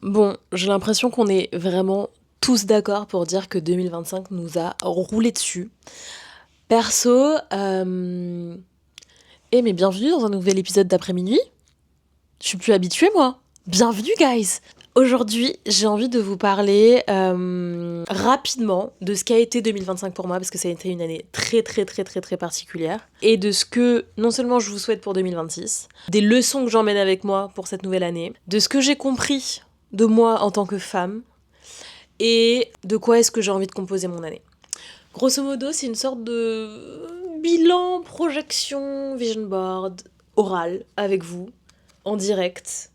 Bon, j'ai l'impression qu'on est vraiment tous d'accord pour dire que 2025 nous a roulé dessus. Perso, mais bienvenue dans un nouvel épisode d'après minuit. Je suis plus habituée, moi. Bienvenue, guys. Aujourd'hui, j'ai envie de vous parler rapidement de ce qu'a été 2025 pour moi, parce que ça a été une année très très très très très particulière, et de ce que non seulement je vous souhaite pour 2026, des leçons que j'emmène avec moi pour cette nouvelle année, de ce que j'ai compris de moi en tant que femme, et de quoi est-ce que j'ai envie de composer mon année. Grosso modo, c'est une sorte de bilan, projection, vision board, oral, avec vous, en direct,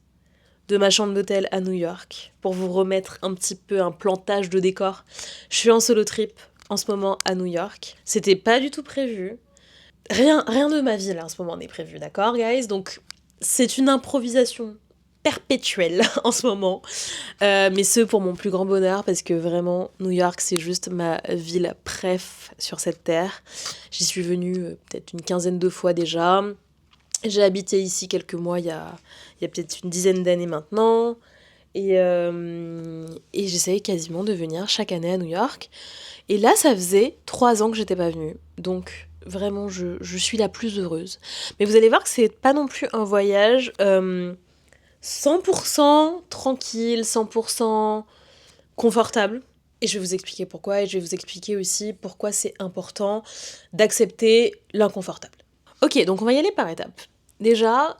de ma chambre d'hôtel à New York, pour vous remettre un petit peu un plantage de décor. Je suis en solo trip en ce moment à New York. C'était pas du tout prévu. Rien de ma vie là en ce moment n'est prévu, d'accord, guys? Donc c'est une improvisation perpétuelle en ce moment. Mais ce pour mon plus grand bonheur, parce que vraiment, New York, c'est juste ma ville préf sur cette terre. J'y suis venue peut-être une quinzaine de fois déjà. J'ai habité ici quelques mois, il y a peut-être une dizaine d'années maintenant. Et j'essayais quasiment de venir chaque année à New York. Et là, ça faisait 3 ans que j'étais pas venue. Donc, vraiment, je suis la plus heureuse. Mais vous allez voir que c'est pas non plus un voyage 100% tranquille, 100% confortable. Et je vais vous expliquer pourquoi, et je vais vous expliquer aussi pourquoi c'est important d'accepter l'inconfortable. Ok, donc on va y aller par étapes. Déjà,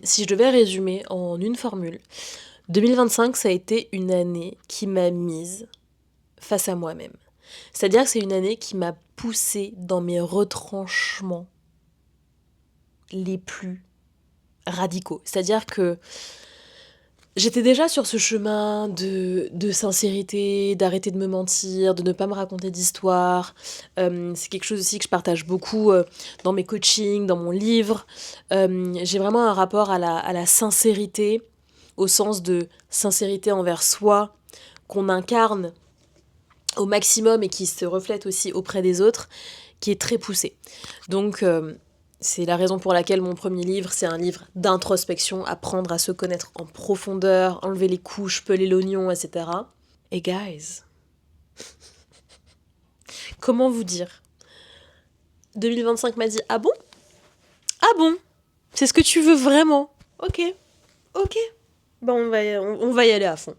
si je devais résumer en une formule, 2025, ça a été une année qui m'a mise face à moi-même. C'est-à-dire que c'est une année qui m'a poussée dans mes retranchements les plus radicaux. C'est-à-dire que j'étais déjà sur ce chemin de sincérité, d'arrêter de me mentir, de ne pas me raconter d'histoire. C'est quelque chose aussi que je partage beaucoup dans mes coachings, dans mon livre. J'ai vraiment un rapport à la sincérité, au sens de sincérité envers soi, qu'on incarne au maximum et qui se reflète aussi auprès des autres, qui est très poussé. Donc, c'est la raison pour laquelle mon premier livre, c'est un livre d'introspection, apprendre à se connaître en profondeur, enlever les couches, peler l'oignon, etc. Et guys, comment vous dire 2025 m'a dit ah bon? Ah bon? C'est ce que tu veux vraiment? Ok, ok. Bon, on va y aller à fond.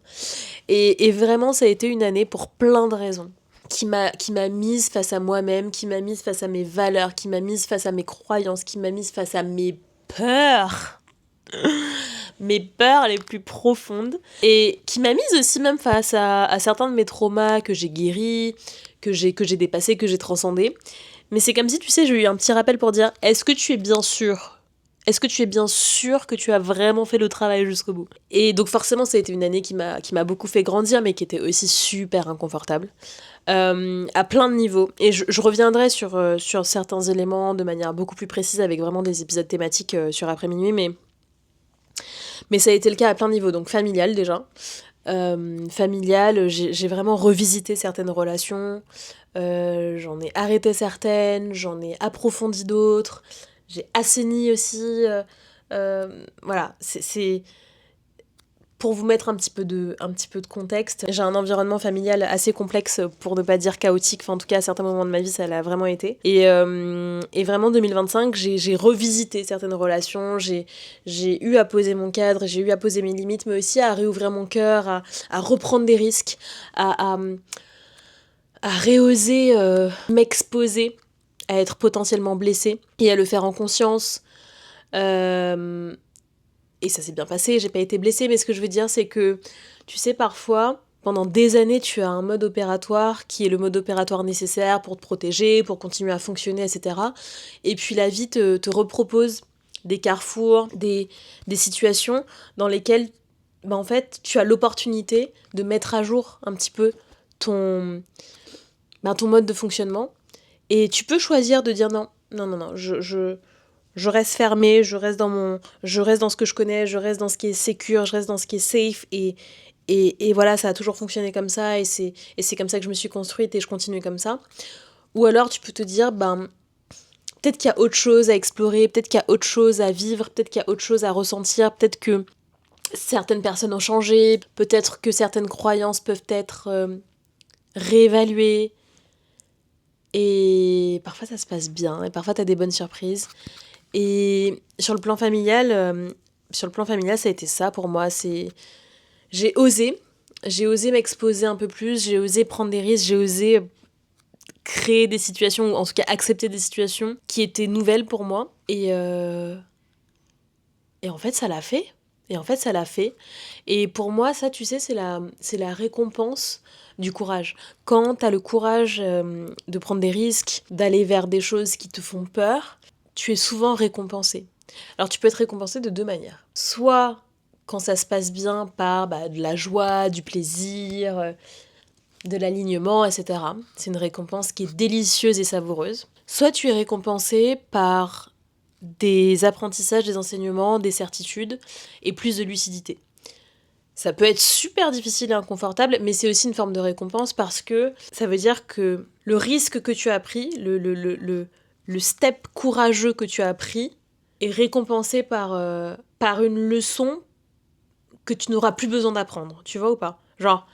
Et vraiment, ça a été une année pour plein de raisons. Qui m'a mise face à moi-même, qui m'a mise face à mes valeurs, qui m'a mise face à mes croyances, qui m'a mise face à mes peurs. Mes peurs les plus profondes. Et qui m'a mise aussi même face à certains de mes traumas que j'ai guéris, que j'ai dépassés, que j'ai transcendés. Mais c'est comme si, tu sais, j'ai eu un petit rappel pour dire, est-ce que tu es bien sûr? Est-ce que tu es bien sûr que tu as vraiment fait le travail jusqu'au bout? Et donc forcément, ça a été une année qui m'a beaucoup fait grandir, mais qui était aussi super inconfortable. À plein de niveaux. Et je reviendrai sur certains éléments de manière beaucoup plus précise avec vraiment des épisodes thématiques sur après minuit, mais ça a été le cas à plein de niveaux. Donc familial déjà. Familial, j'ai vraiment revisité certaines relations, j'en ai arrêté certaines, j'en ai approfondi d'autres, j'ai assaini aussi. Voilà, c'est pour vous mettre un petit peu de contexte. J'ai un environnement familial assez complexe, pour ne pas dire chaotique. Enfin, en tout cas, à certains moments de ma vie, ça l'a vraiment été. Et vraiment, 2025, j'ai revisité certaines relations. J'ai eu à poser mon cadre, j'ai eu à poser mes limites, mais aussi à réouvrir mon cœur, à reprendre des risques, à réoser m'exposer, à être potentiellement blessée et à le faire en conscience. Et ça s'est bien passé, j'ai pas été blessée, mais ce que je veux dire, c'est que, tu sais, parfois, pendant des années, tu as un mode opératoire qui est le mode opératoire nécessaire pour te protéger, pour continuer à fonctionner, etc. Et puis la vie te repropose des carrefours, des situations dans lesquelles, en fait, tu as l'opportunité de mettre à jour un petit peu ton, ton mode de fonctionnement. Et tu peux choisir de dire non, non, non, non, je reste fermée, je reste dans ce que je connais, je reste dans ce qui est sécure, je reste dans ce qui est safe, et voilà, ça a toujours fonctionné comme ça, et c'est comme ça que je me suis construite, et je continue comme ça. Ou alors tu peux te dire, peut-être qu'il y a autre chose à explorer, peut-être qu'il y a autre chose à vivre, peut-être qu'il y a autre chose à ressentir, peut-être que certaines personnes ont changé, peut-être que certaines croyances peuvent être réévaluées. Et parfois ça se passe bien, et parfois t'as des bonnes surprises. Et sur le plan familial, ça a été ça pour moi. J'ai osé, j'ai osé m'exposer un peu plus, j'ai osé prendre des risques, j'ai osé créer des situations, ou en tout cas accepter des situations qui étaient nouvelles pour moi. Et en fait, ça l'a fait. Et en fait, ça l'a fait. Et pour moi, ça, tu sais, c'est la récompense du courage. Quand t'as le courage de prendre des risques, d'aller vers des choses qui te font peur, tu es souvent récompensé. Alors, tu peux être récompensé de deux manières. Soit quand ça se passe bien par de la joie, du plaisir, de l'alignement, etc. C'est une récompense qui est délicieuse et savoureuse. Soit tu es récompensé par des apprentissages, des enseignements, des certitudes et plus de lucidité. Ça peut être super difficile et inconfortable, mais c'est aussi une forme de récompense parce que ça veut dire que le risque que tu as pris, le step courageux que tu as pris, est récompensé par une leçon que tu n'auras plus besoin d'apprendre. Tu vois ou pas? Genre,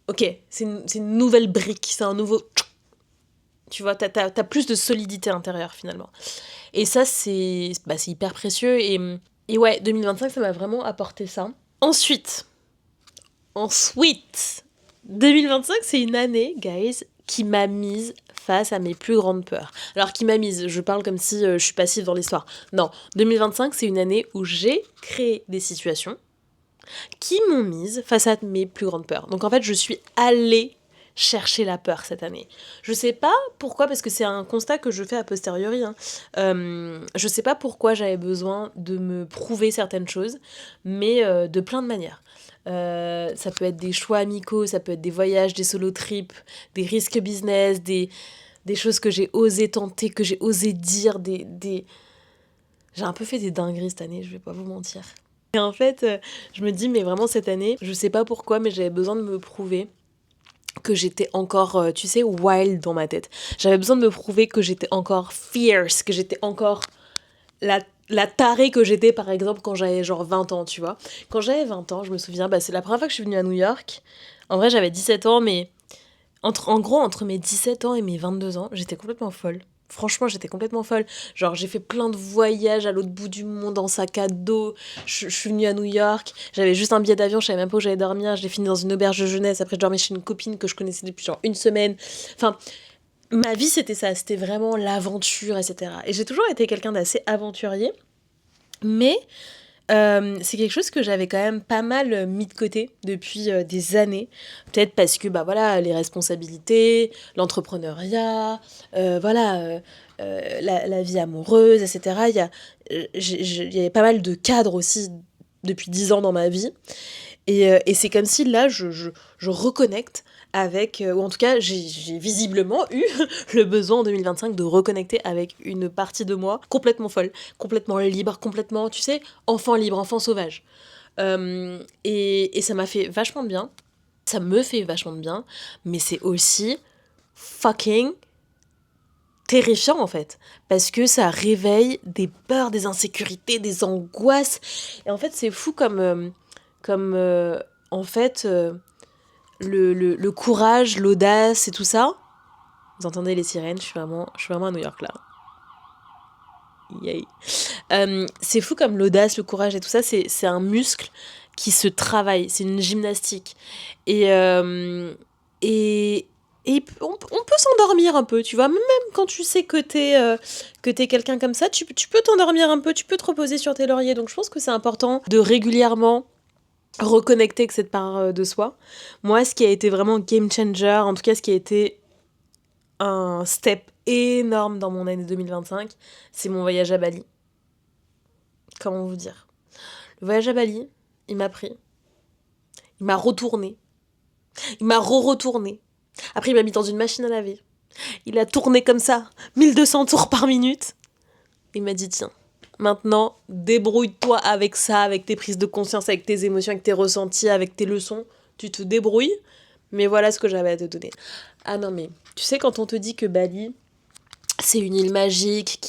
ok, c'est une nouvelle brique, c'est un nouveau... Tu vois, t'as plus de solidité intérieure finalement. Et ça, c'est hyper précieux. Et ouais, 2025, ça m'a vraiment apporté ça. Ensuite, 2025, c'est une année, guys, qui m'a mise face à mes plus grandes peurs. Alors, qui m'a mise, je parle comme si je suis passive dans l'histoire. Non, 2025, c'est une année où j'ai créé des situations qui m'ont mise face à mes plus grandes peurs. Donc en fait, je suis allée chercher la peur cette année. Je sais pas pourquoi, parce que c'est un constat que je fais a posteriori. Je sais pas pourquoi j'avais besoin de me prouver certaines choses, mais de plein de manières. Ça peut être des choix amicaux, ça peut être des voyages, des solo trips, des risques business, des choses que j'ai osé tenter, que j'ai osé dire, J'ai un peu fait des dingueries cette année, je vais pas vous mentir. Et en fait, je me dis, mais vraiment cette année, je sais pas pourquoi, mais j'avais besoin de me prouver que j'étais encore, tu sais, wild dans ma tête. J'avais besoin de me prouver que j'étais encore fierce, que j'étais encore la tarée que j'étais, par exemple, quand j'avais genre 20 ans, tu vois. Quand j'avais 20 ans, je me souviens, c'est la première fois que je suis venue à New York. En vrai, j'avais 17 ans, mais en gros, entre mes 17 ans et mes 22 ans, j'étais complètement folle. Franchement, j'étais complètement folle. Genre, j'ai fait plein de voyages à l'autre bout du monde en sac à dos. Je suis venue à New York. J'avais juste un billet d'avion, je savais même pas où j'allais dormir. J'ai fini dans une auberge de jeunesse. Après, je dormais chez une copine que je connaissais depuis genre une semaine. Enfin, ma vie, c'était ça. C'était vraiment l'aventure, etc. Et j'ai toujours été quelqu'un d'assez aventurier. Mais c'est quelque chose que j'avais quand même pas mal mis de côté depuis des années. Peut-être parce que, voilà, les responsabilités, l'entrepreneuriat, la vie amoureuse, etc. Il y avait pas mal de cadres aussi depuis 10 ans dans ma vie. Et c'est comme si là, je reconnecte avec, ou en tout cas, j'ai visiblement eu le besoin en 2025 de reconnecter avec une partie de moi complètement folle, complètement libre, complètement, tu sais, enfant libre, enfant sauvage. Et ça m'a fait vachement de bien. Ça me fait vachement de bien, mais c'est aussi fucking terrifiant en fait, parce que ça réveille des peurs, des insécurités, des angoisses. Et en fait, c'est fou comme en fait, le courage, l'audace et tout ça. Vous entendez les sirènes, je suis vraiment à New York là. Yay. C'est fou comme l'audace, le courage et tout ça, c'est un muscle qui se travaille, c'est une gymnastique. Et, et, on peut s'endormir un peu, tu vois, même quand tu sais que t'es quelqu'un comme ça, tu peux t'endormir un peu, tu peux te reposer sur tes lauriers. Donc je pense que c'est important de régulièrement reconnecter avec cette part de soi. Moi, ce qui a été vraiment game changer, en tout cas ce qui a été un step énorme dans mon année 2025, c'est mon voyage à Bali. Comment vous dire? Le voyage à Bali, il m'a pris, il m'a retourné, il m'a re-retourné. Après, il m'a mis dans une machine à laver. Il a tourné comme ça, 1200 tours par minute. Il m'a dit, tiens, maintenant, débrouille-toi avec ça, avec tes prises de conscience, avec tes émotions, avec tes ressentis, avec tes leçons. Tu te débrouilles, mais voilà ce que j'avais à te donner. Ah non, mais tu sais, quand on te dit que Bali, c'est une île magique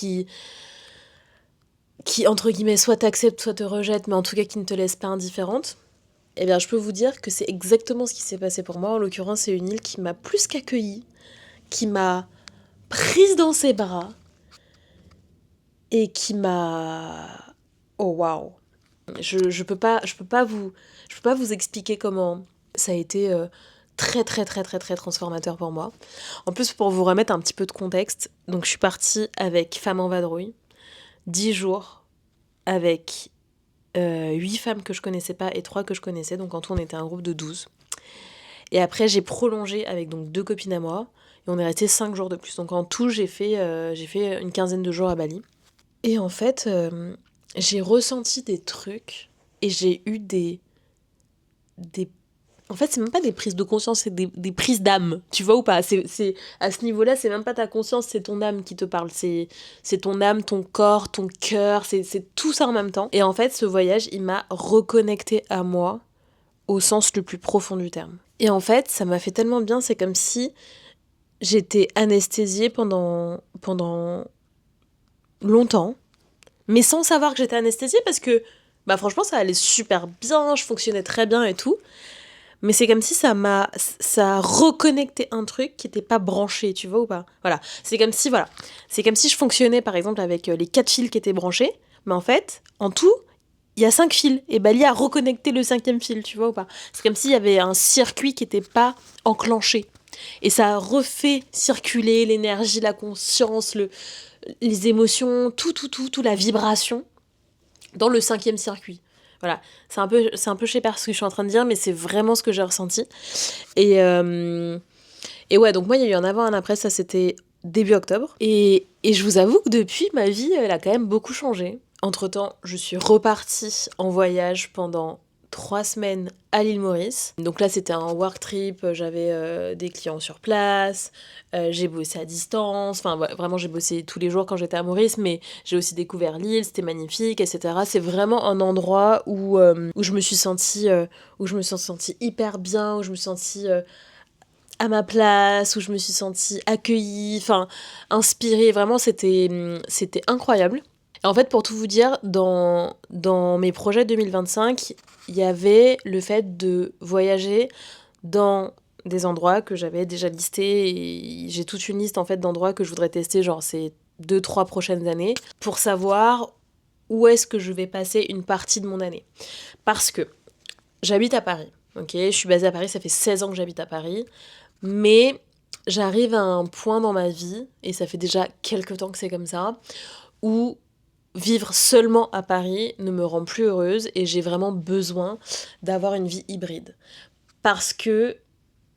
qui, entre guillemets, soit t'accepte, soit te rejette, mais en tout cas qui ne te laisse pas indifférente, eh bien je peux vous dire que c'est exactement ce qui s'est passé pour moi. En l'occurrence, c'est une île qui m'a plus qu'accueillie, qui m'a prise dans ses bras et qui m'a... Oh waouh. Je peux pas vous expliquer comment ça a été très très très très très transformateur pour moi. En plus, pour vous remettre un petit peu de contexte, donc je suis partie avec Femmes en vadrouille, 10 jours avec 8 femmes que je connaissais pas et 3 que je connaissais, donc en tout on était un groupe de 12. Et après j'ai prolongé avec donc 2 copines à moi, et on est resté 5 jours de plus. Donc en tout j'ai fait une quinzaine de jours à Bali. Et en fait, j'ai ressenti des trucs, et j'ai eu des... En fait, c'est même pas des prises de conscience, c'est des prises d'âme, tu vois ou pas? À ce niveau-là, c'est même pas ta conscience, c'est ton âme qui te parle. C'est ton âme, ton corps, ton cœur, c'est tout ça en même temps. Et en fait, ce voyage, il m'a reconnecté à moi au sens le plus profond du terme. Et en fait, ça m'a fait tellement bien, c'est comme si j'étais anesthésiée pendant longtemps, mais sans savoir que j'étais anesthésiée parce que, bah franchement, ça allait super bien, je fonctionnais très bien et tout. Mais c'est comme si ça a reconnecté un truc qui n'était pas branché, tu vois ou pas? Voilà. C'est comme si je fonctionnais par exemple avec les 4 fils qui étaient branchés, mais en fait, en tout, il y a 5 fils. Et Bali a reconnecté le 5e fil, tu vois ou pas? C'est comme s'il y avait un circuit qui n'était pas enclenché. Et ça a refait circuler l'énergie, la conscience, les émotions, tout, la vibration dans le 5e circuit. Voilà, c'est un peu chez ce que je suis en train de dire, mais c'est vraiment ce que j'ai ressenti. Et ouais, donc moi, il y a eu un avant, un après, ça c'était début octobre. Et je vous avoue que depuis, ma vie, elle a quand même beaucoup changé. Entre-temps, je suis repartie en voyage pendant 3 semaines à l'île Maurice. Donc là, c'était un work trip, j'avais des clients sur place, j'ai bossé à distance, enfin ouais, vraiment j'ai bossé tous les jours quand j'étais à Maurice, mais j'ai aussi découvert l'île, c'était magnifique, etc. C'est vraiment un endroit où je me suis sentie hyper bien, où je me suis sentie à ma place, où je me suis sentie accueillie, enfin inspirée, vraiment c'était incroyable. Et en fait, pour tout vous dire, dans mes projets 2025, il y avait le fait de voyager dans des endroits que j'avais déjà listés, et j'ai toute une liste en fait d'endroits que je voudrais tester genre ces 2-3 prochaines années pour savoir où est-ce que je vais passer une partie de mon année. Parce que j'habite à Paris, ok, je suis basée à Paris, ça fait 16 ans que j'habite à Paris, mais j'arrive à un point dans ma vie, et ça fait déjà quelques temps que c'est comme ça, où vivre seulement à Paris ne me rend plus heureuse et j'ai vraiment besoin d'avoir une vie hybride. Parce que,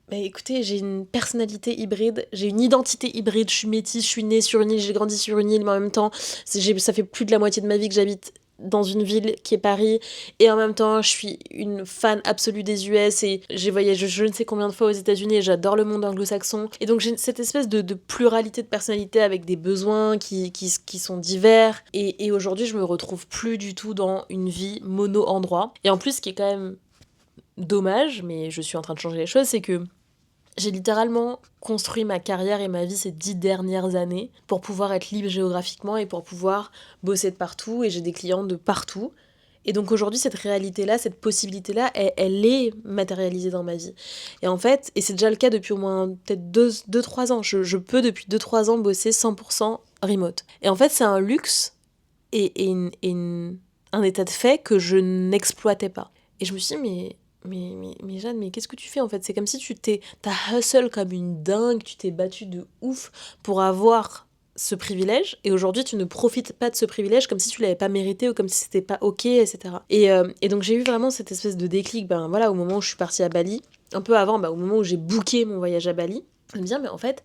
bah écoutez, j'ai une personnalité hybride, j'ai une identité hybride, je suis métisse, je suis née sur une île, j'ai grandi sur une île, mais en même temps, ça fait plus de la moitié de ma vie que j'habite dans une ville qui est Paris, et en même temps je suis une fan absolue des US et j'ai voyagé je ne sais combien de fois aux États-Unis et j'adore le monde anglo-saxon, et donc j'ai cette espèce de pluralité de personnalité avec des besoins qui sont divers, et aujourd'hui je me retrouve plus du tout dans une vie mono-endroit. Et en plus, ce qui est quand même dommage, mais je suis en train de changer les choses, c'est que j'ai littéralement construit ma carrière et ma vie ces 10 dernières années pour pouvoir être libre géographiquement et pour pouvoir bosser de partout, et j'ai des clients de partout. Et donc aujourd'hui, cette réalité-là, cette possibilité-là, elle est matérialisée dans ma vie. Et en fait, et c'est déjà le cas depuis au moins peut-être 2-3 ans, je peux depuis 2-3 ans bosser 100% remote. Et en fait, c'est un luxe et un état de fait que je n'exploitais pas. Et je me suis dit, mais Jeanne, mais qu'est-ce que tu fais en fait? C'est comme si t'as hustle comme une dingue, tu t'es battue de ouf pour avoir ce privilège, et aujourd'hui tu ne profites pas de ce privilège comme si tu l'avais pas mérité ou comme si c'était pas ok, etc. Et donc j'ai eu vraiment cette espèce de déclic, ben voilà, au moment où je suis partie à Bali, un peu avant, au moment où j'ai booké mon voyage à Bali, de me dire, mais en fait,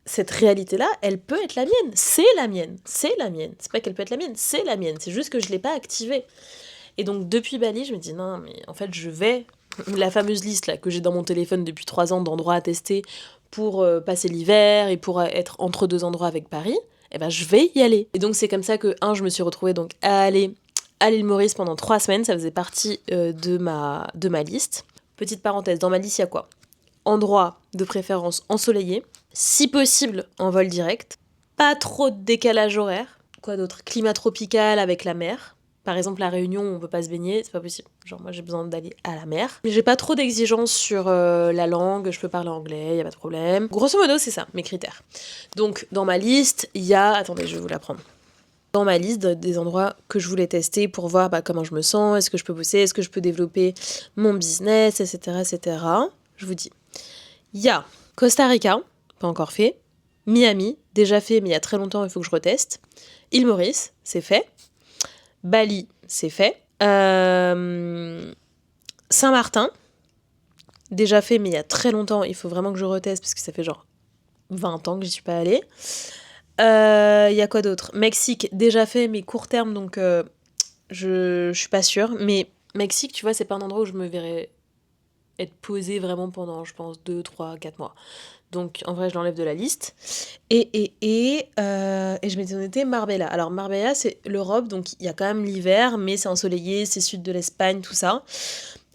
cette réalité-là, elle peut être la mienne, c'est la mienne, c'est la mienne. C'est pas qu'elle peut être la mienne, c'est la mienne, c'est juste que je l'ai pas activée. Et donc depuis Bali, je me dis non, mais en fait je vais, la fameuse liste là que j'ai dans mon téléphone depuis 3 ans d'endroits à tester pour passer l'hiver et pour être entre 2 endroits avec Paris, eh ben je vais y aller. Et donc c'est comme ça que je me suis retrouvée donc à aller à l'île Maurice pendant 3 semaines, ça faisait partie de ma liste. Petite parenthèse, dans ma liste il y a quoi? Endroit de préférence ensoleillé, si possible en vol direct, pas trop de décalage horaire. Quoi d'autre? Climat tropical avec la mer. Par exemple, la Réunion, on peut pas se baigner, c'est pas possible. Genre, moi, j'ai besoin d'aller à la mer. Mais j'ai pas trop d'exigences sur la langue, je peux parler anglais, y a pas de problème. Grosso modo, c'est ça, mes critères. Donc, dans ma liste, il y a... Attendez, je vais vous la prendre. Dans ma liste des endroits que je voulais tester pour voir comment je me sens, est-ce que je peux bosser, est-ce que je peux développer mon business, etc., etc. Je vous dis. Il y a Costa Rica, pas encore fait. Miami, déjà fait, mais il y a très longtemps, il faut que je reteste. Île Maurice, c'est fait. Bali, c'est fait. Saint-Martin, déjà fait, mais il y a très longtemps, il faut vraiment que je reteste, parce que ça fait genre 20 ans que j'y suis pas allée. Il y a quoi d'autre? Mexique, déjà fait, mais court terme, donc je suis pas sûre. Mais Mexique, tu vois, c'est pas un endroit où je me verrais être posée vraiment pendant, je pense, 2, 3, 4 mois. Donc, en vrai, je l'enlève de la liste. Et je m'étais noté Marbella. Alors, Marbella, c'est l'Europe, donc il y a quand même l'hiver, mais c'est ensoleillé, c'est sud de l'Espagne, tout ça.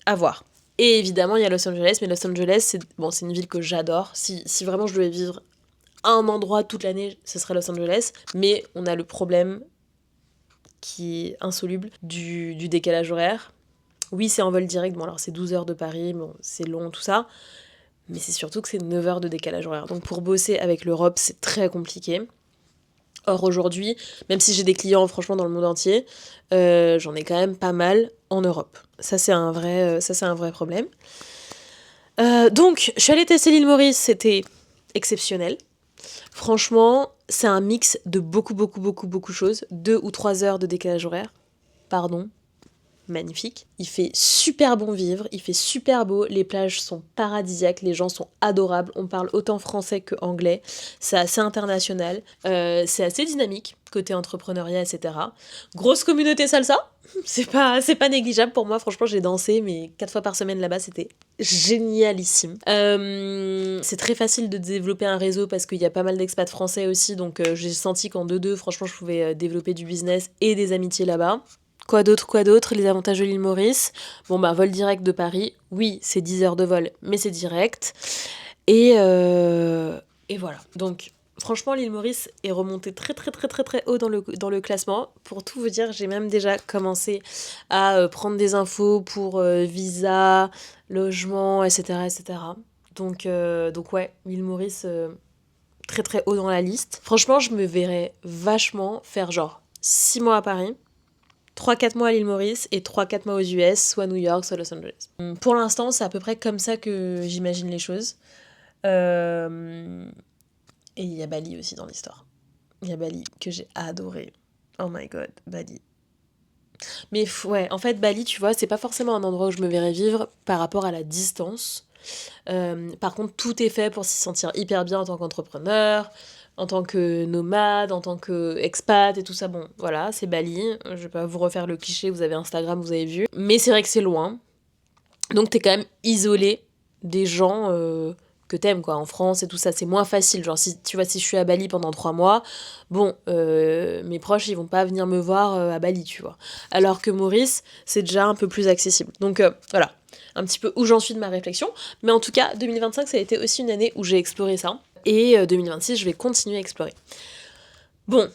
À voir. Et évidemment, il y a Los Angeles, mais Los Angeles, c'est une ville que j'adore. Si vraiment je devais vivre à un endroit toute l'année, ce serait Los Angeles. Mais on a le problème qui est insoluble du décalage horaire. Oui, c'est en vol direct. Bon, alors c'est 12 heures de Paris, bon, c'est long, tout ça. Mais c'est surtout que c'est 9 heures de décalage horaire. Donc pour bosser avec l'Europe, c'est très compliqué. Or aujourd'hui, même si j'ai des clients franchement dans le monde entier, j'en ai quand même pas mal en Europe. Ça c'est un vrai problème. Donc je suis allée tester l'île Maurice, c'était exceptionnel. Franchement, c'est un mix de beaucoup de choses. 2 ou 3 heures de décalage horaire. Pardon. Magnifique. Il fait super bon vivre, il fait super beau, les plages sont paradisiaques, les gens sont adorables, on parle autant français que anglais, c'est assez international, c'est assez dynamique, côté entrepreneuriat, etc. Grosse communauté salsa, c'est pas négligeable pour moi, franchement j'ai dansé, mais 4 fois par semaine là-bas, c'était génialissime. C'est très facile de développer un réseau parce qu'il y a pas mal d'expats français aussi, donc j'ai senti qu'en 2-2, franchement je pouvais développer du business et des amitiés là-bas. Quoi d'autre? Les avantages de l'île Maurice. Bon, vol direct de Paris. Oui, c'est 10 heures de vol, mais c'est direct. Et voilà. Donc, franchement, l'île Maurice est remontée très haut dans le classement. Pour tout vous dire, j'ai même déjà commencé à prendre des infos pour visa, logement, etc., etc. Donc ouais, l'île Maurice, très haut dans la liste. Franchement, je me verrais vachement faire genre 6 mois à Paris, 3-4 mois à l'île Maurice et 3-4 mois aux US, soit New York, soit Los Angeles. Pour l'instant, c'est à peu près comme ça que j'imagine les choses. Et il y a Bali aussi dans l'histoire. Il y a Bali que j'ai adoré. Oh my god, Bali. Mais ouais, en fait, Bali, tu vois, c'est pas forcément un endroit où je me verrais vivre par rapport à la distance. Par contre, tout est fait pour s'y sentir hyper bien en tant qu'entrepreneur, en tant que nomade, en tant qu'expat et tout ça. Bon, voilà, c'est Bali. Je vais pas vous refaire le cliché, vous avez Instagram, vous avez vu. Mais c'est vrai que c'est loin. Donc t'es quand même isolé des gens que t'aimes, quoi. En France et tout ça, c'est moins facile. Genre, si je suis à Bali pendant 3 mois, bon, mes proches, ils vont pas venir me voir à Bali, tu vois. Alors que Maurice, c'est déjà un peu plus accessible. Donc voilà, un petit peu où j'en suis de ma réflexion. Mais en tout cas, 2025, ça a été aussi une année où j'ai exploré ça. Et 2026, je vais continuer à explorer. Bon,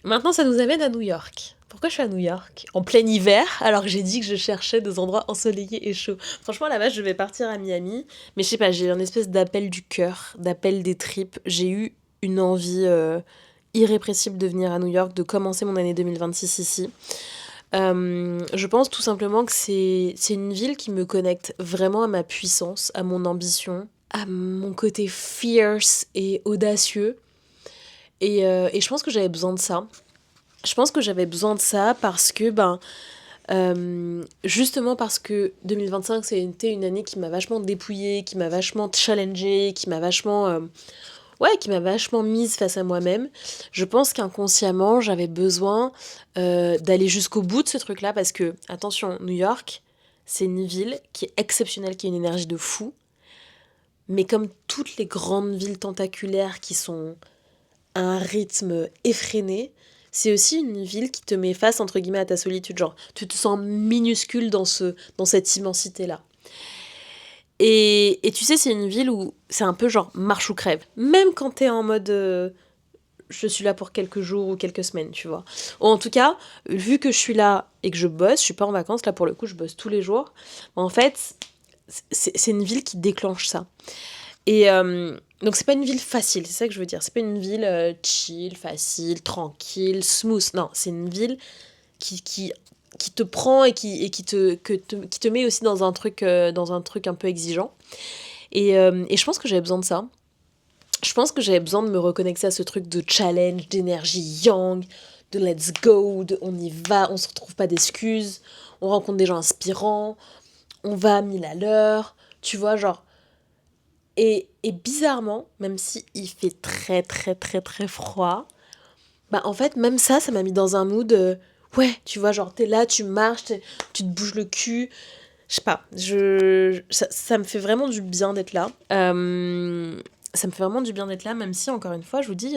maintenant ça nous amène à New York. Pourquoi je suis à New York en plein hiver alors que j'ai dit que je cherchais des endroits ensoleillés et chauds? Franchement, à la base, je vais partir à Miami, mais je sais pas, j'ai eu une espèce d'appel du cœur, d'appel des tripes. J'ai eu une envie irrépressible de venir à New York, de commencer mon année 2026 ici. Je pense tout simplement que c'est une ville qui me connecte vraiment à ma puissance, à mon ambition, à mon côté fierce et audacieux. Et je pense que j'avais besoin de ça. Je pense que j'avais besoin de ça parce que, justement parce que 2025, c'était une année qui m'a vachement dépouillée, qui m'a vachement challengée, qui m'a vachement mise face à moi-même. Je pense qu'inconsciemment, j'avais besoin d'aller jusqu'au bout de ce truc-là parce que, attention, New York, c'est une ville qui est exceptionnelle, qui a une énergie de fou. Mais comme toutes les grandes villes tentaculaires qui sont à un rythme effréné, c'est aussi une ville qui te met face, entre guillemets, à ta solitude. Genre, tu te sens minuscule dans cette immensité-là. Et tu sais, c'est une ville où c'est un peu genre marche ou crève. Même quand t'es en mode je suis là pour quelques jours ou quelques semaines, tu vois. Ou en tout cas, vu que je suis là et que je bosse, je suis pas en vacances, là pour le coup, je bosse tous les jours. En fait, c'est une ville qui déclenche ça. Et donc c'est pas une ville facile, c'est ça que je veux dire. C'est pas une ville chill, facile, tranquille, smooth. Non, c'est une ville qui te prend et qui te met aussi dans un truc un peu exigeant. Et je pense que j'avais besoin de ça. Je pense que j'avais besoin de me reconnecter à ce truc de challenge, d'énergie yang, de let's go, de on y va, on se retrouve pas d'excuses, on rencontre des gens inspirants, on va à 1000 à l'heure, tu vois, genre. Et bizarrement, même si il fait très très très très froid, bah en fait, même ça m'a mis dans un mood, ouais, tu vois, genre t'es là, tu marches, tu te bouges le cul, je sais pas, ça me fait vraiment du bien d'être là. Ça me fait vraiment du bien d'être là, même si, encore une fois, je vous dis,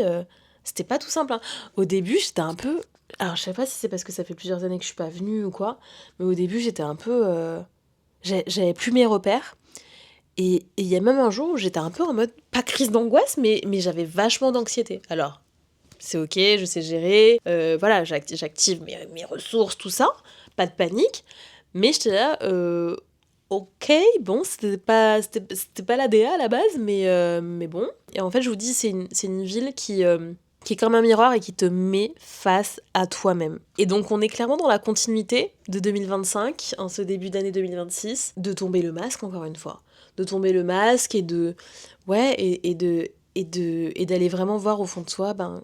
c'était pas tout simple, hein. Au début, j'étais un peu... Alors, je sais pas si c'est parce que ça fait plusieurs années que je suis pas venue ou quoi, mais au début, j'étais un peu... J'avais plus mes repères. Et il y a même un jour où j'étais un peu en mode, pas crise d'angoisse, mais j'avais vachement d'anxiété. Alors, c'est ok, je sais gérer, voilà, j'active mes ressources, tout ça, pas de panique, mais j'étais là, ok, bon, c'était pas la DA à la base, mais bon. Et en fait, je vous dis, c'est une ville qui est comme un miroir et qui te met face à toi-même. Et donc, on est clairement dans la continuité de 2025, en ce début d'année 2026, de tomber le masque, encore une fois. De tomber le masque et de... Ouais, et d'aller vraiment voir au fond de soi, ben,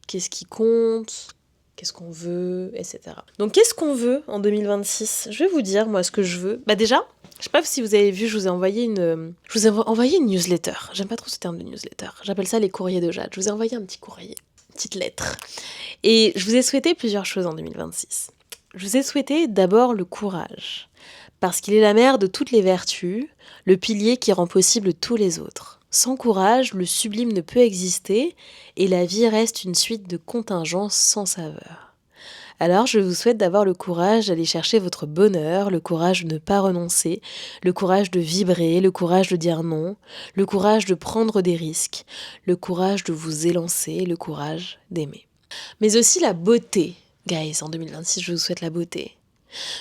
qu'est-ce qui compte, qu'est-ce qu'on veut, etc. Donc qu'est-ce qu'on veut en 2026 ? Je vais vous dire, moi, ce que je veux. Bah déjà, je sais pas si vous avez vu, je vous ai envoyé une newsletter. J'aime pas trop ce terme de newsletter. J'appelle ça les courriers de Jade. Je vous ai envoyé un petit courrier, une petite lettre. Et je vous ai souhaité plusieurs choses en 2026. Je vous ai souhaité d'abord le courage, parce qu'il est la mère de toutes les vertus, le pilier qui rend possible tous les autres. Sans courage, le sublime ne peut exister et la vie reste une suite de contingences sans saveur. Alors je vous souhaite d'avoir le courage d'aller chercher votre bonheur, le courage de ne pas renoncer, le courage de vibrer, le courage de dire non, le courage de prendre des risques, le courage de vous élancer, le courage d'aimer. Mais aussi la beauté. Guys, en 2026, je vous souhaite la beauté.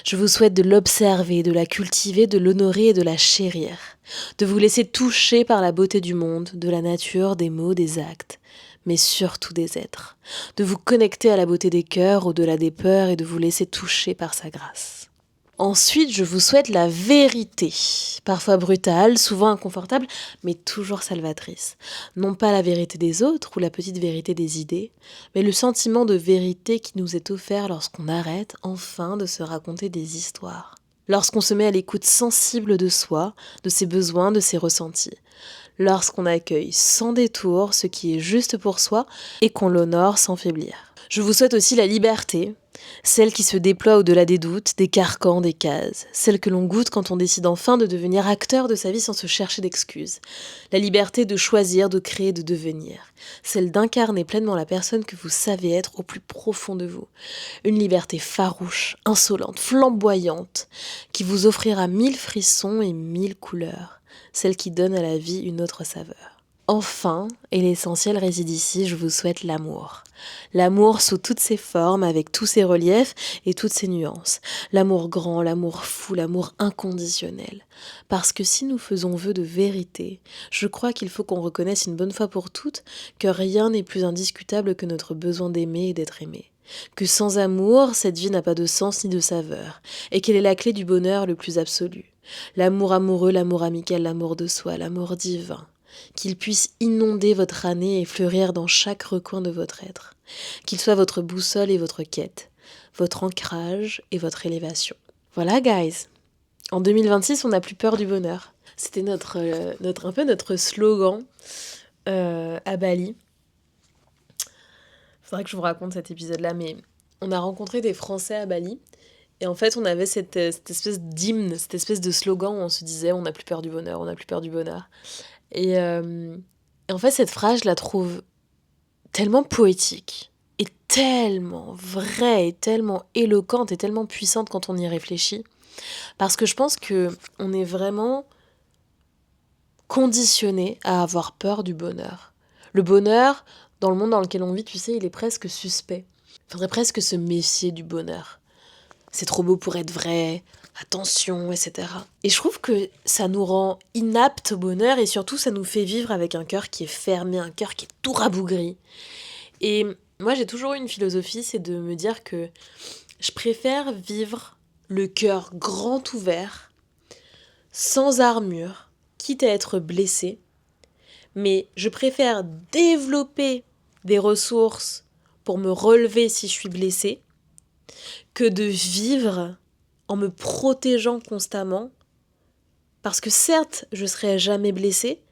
Je vous souhaite de l'observer, de la cultiver, de l'honorer et de la chérir. De vous laisser toucher par la beauté du monde, de la nature, des mots, des actes, mais surtout des êtres. De vous connecter à la beauté des cœurs, au-delà des peurs, et de vous laisser toucher par sa grâce. Ensuite, je vous souhaite la vérité, parfois brutale, souvent inconfortable, mais toujours salvatrice. Non pas la vérité des autres ou la petite vérité des idées, mais le sentiment de vérité qui nous est offert lorsqu'on arrête enfin de se raconter des histoires. Lorsqu'on se met à l'écoute sensible de soi, de ses besoins, de ses ressentis. Lorsqu'on accueille sans détour ce qui est juste pour soi et qu'on l'honore sans faiblir. Je vous souhaite aussi la liberté, celle qui se déploie au-delà des doutes, des carcans, des cases, celle que l'on goûte quand on décide enfin de devenir acteur de sa vie sans se chercher d'excuses, la liberté de choisir, de créer, de devenir, celle d'incarner pleinement la personne que vous savez être au plus profond de vous, une liberté farouche, insolente, flamboyante, qui vous offrira 1000 frissons et 1000 couleurs, celle qui donne à la vie une autre saveur. Enfin, et l'essentiel réside ici, je vous souhaite l'amour. L'amour sous toutes ses formes, avec tous ses reliefs et toutes ses nuances. L'amour grand, l'amour fou, l'amour inconditionnel. Parce que si nous faisons vœu de vérité, je crois qu'il faut qu'on reconnaisse une bonne fois pour toutes que rien n'est plus indiscutable que notre besoin d'aimer et d'être aimé. Que sans amour, cette vie n'a pas de sens ni de saveur, et qu'elle est la clé du bonheur le plus absolu. L'amour amoureux, l'amour amical, l'amour de soi, l'amour divin. Qu'il puisse inonder votre année et fleurir dans chaque recoin de votre être. Qu'il soit votre boussole et votre quête, votre ancrage et votre élévation. Voilà, guys. En 2026, on n'a plus peur du bonheur. C'était un peu notre slogan à Bali. Faudrait que je vous raconte cet épisode-là, mais on a rencontré des Français à Bali. Et en fait, on avait cette espèce d'hymne, cette espèce de slogan où on se disait « on n'a plus peur du bonheur, on n'a plus peur du bonheur ». Et en fait, cette phrase, je la trouve tellement poétique, et tellement vraie, et tellement éloquente, et tellement puissante quand on y réfléchit. Parce que je pense qu'on est vraiment conditionné à avoir peur du bonheur. Le bonheur, dans le monde dans lequel on vit, tu sais, il est presque suspect. Il faudrait presque se méfier du bonheur. C'est trop beau pour être vrai, attention, etc. Et je trouve que ça nous rend inaptes au bonheur et surtout ça nous fait vivre avec un cœur qui est fermé, un cœur qui est tout rabougri. Et moi j'ai toujours eu une philosophie, c'est de me dire que je préfère vivre le cœur grand ouvert, sans armure, quitte à être blessé, mais je préfère développer des ressources pour me relever si je suis blessée, que de vivre en me protégeant constamment, parce que certes, je serai jamais blessée,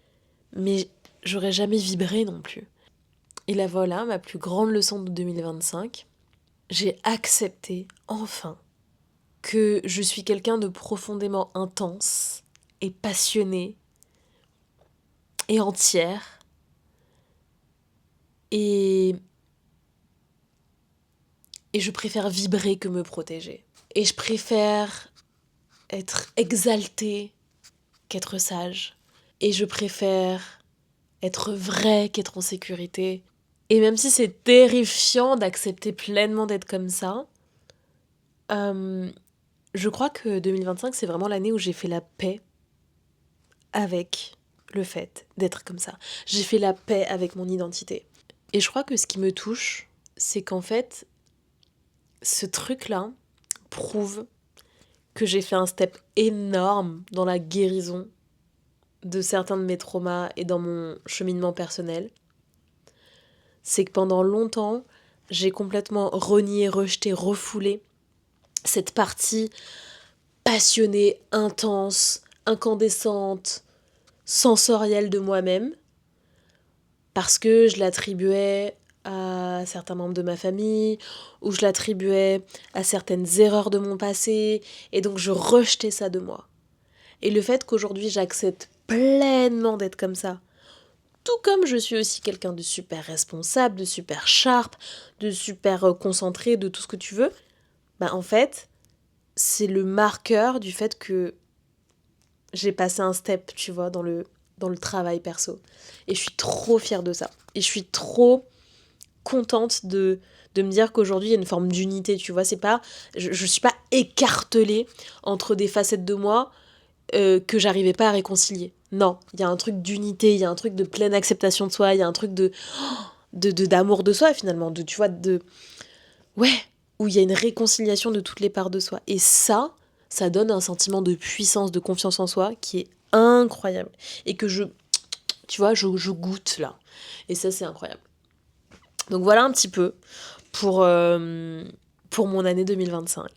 mais j'aurais jamais vibré non plus. Et là voilà, ma plus grande leçon de 2025, j'ai accepté enfin que je suis quelqu'un de profondément intense et passionné et entière. Et je préfère vibrer que me protéger. Et je préfère être exaltée qu'être sage. Et je préfère être vraie qu'être en sécurité. Et même si c'est terrifiant d'accepter pleinement d'être comme ça, je crois que 2025, c'est vraiment l'année où j'ai fait la paix avec le fait d'être comme ça. J'ai fait la paix avec mon identité. Et je crois que ce qui me touche, c'est qu'en fait, ce truc-là prouve que j'ai fait un step énorme dans la guérison de certains de mes traumas et dans mon cheminement personnel. C'est que pendant longtemps, j'ai complètement renié, rejeté, refoulé cette partie passionnée, intense, incandescente, sensorielle de moi-même, parce que je l'attribuais à certains membres de ma famille, ou je l'attribuais à certaines erreurs de mon passé, et donc je rejetais ça de moi. Et le fait qu'aujourd'hui j'accepte pleinement d'être comme ça, tout comme je suis aussi quelqu'un de super responsable, de super sharp, de super concentré, de tout ce que tu veux, bah en fait, c'est le marqueur du fait que j'ai passé un step, tu vois, dans le travail perso. Et je suis trop fière de ça. Et je suis trop contente de me dire qu'aujourd'hui il y a une forme d'unité, tu vois, c'est pas, je suis pas écartelée entre des facettes de moi que j'arrivais pas à réconcilier. Non, il y a un truc d'unité, il y a un truc de pleine acceptation de soi, il y a un truc d'amour de soi finalement, tu vois, ouais, où il y a une réconciliation de toutes les parts de soi. Et ça donne un sentiment de puissance, de confiance en soi qui est incroyable. Et que tu vois, je goûte là. Et ça, c'est incroyable. Donc voilà un petit peu pour mon année 2025.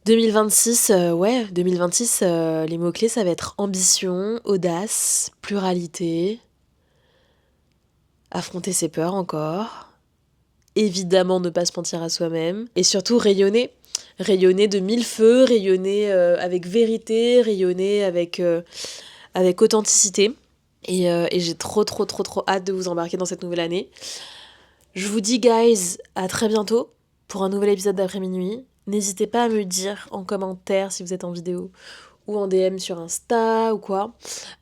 2026, 2026, les mots-clés, ça va être ambition, audace, pluralité, affronter ses peurs encore, évidemment ne pas se mentir à soi-même, et surtout rayonner. Rayonner de mille feux, rayonner avec vérité, rayonner avec authenticité. Et j'ai trop hâte de vous embarquer dans cette nouvelle année. Je vous dis, guys, à très bientôt pour un nouvel épisode d'après-minuit. N'hésitez pas à me dire en commentaire si vous êtes en vidéo ou en DM sur Insta ou quoi.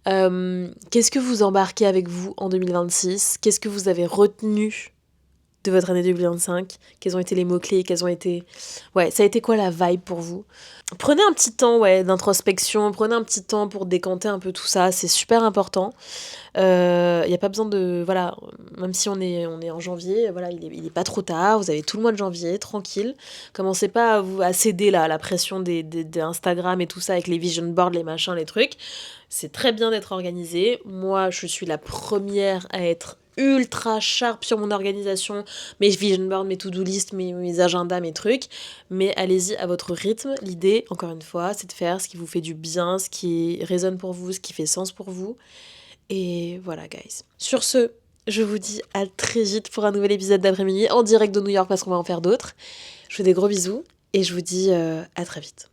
Qu'est-ce que vous embarquez avec vous en 2026 ? Qu'est-ce que vous avez retenu de votre année 2025 ? Quels ont été les mots-clés ? Quels ont été... Ouais, ça a été quoi la vibe pour vous ? Prenez un petit temps d'introspection, prenez un petit temps pour décanter un peu tout ça, c'est super important. Y a pas besoin de... Voilà, même si on est en janvier, voilà, il est pas trop tard, vous avez tout le mois de janvier, tranquille. Commencez pas à céder là, à la pression des Instagram et tout ça avec les vision boards, les machins, les trucs. C'est très bien d'être organisé. Moi, je suis la première à être ultra sharp sur mon organisation, mes vision boards, mes to-do list, mes agendas, mes trucs. Mais allez-y à votre rythme. L'idée, encore une fois, c'est de faire ce qui vous fait du bien, ce qui résonne pour vous, ce qui fait sens pour vous. Et voilà, guys. Sur ce, je vous dis à très vite pour un nouvel épisode d'après-midi en direct de New York parce qu'on va en faire d'autres. Je vous fais des gros bisous et je vous dis à très vite.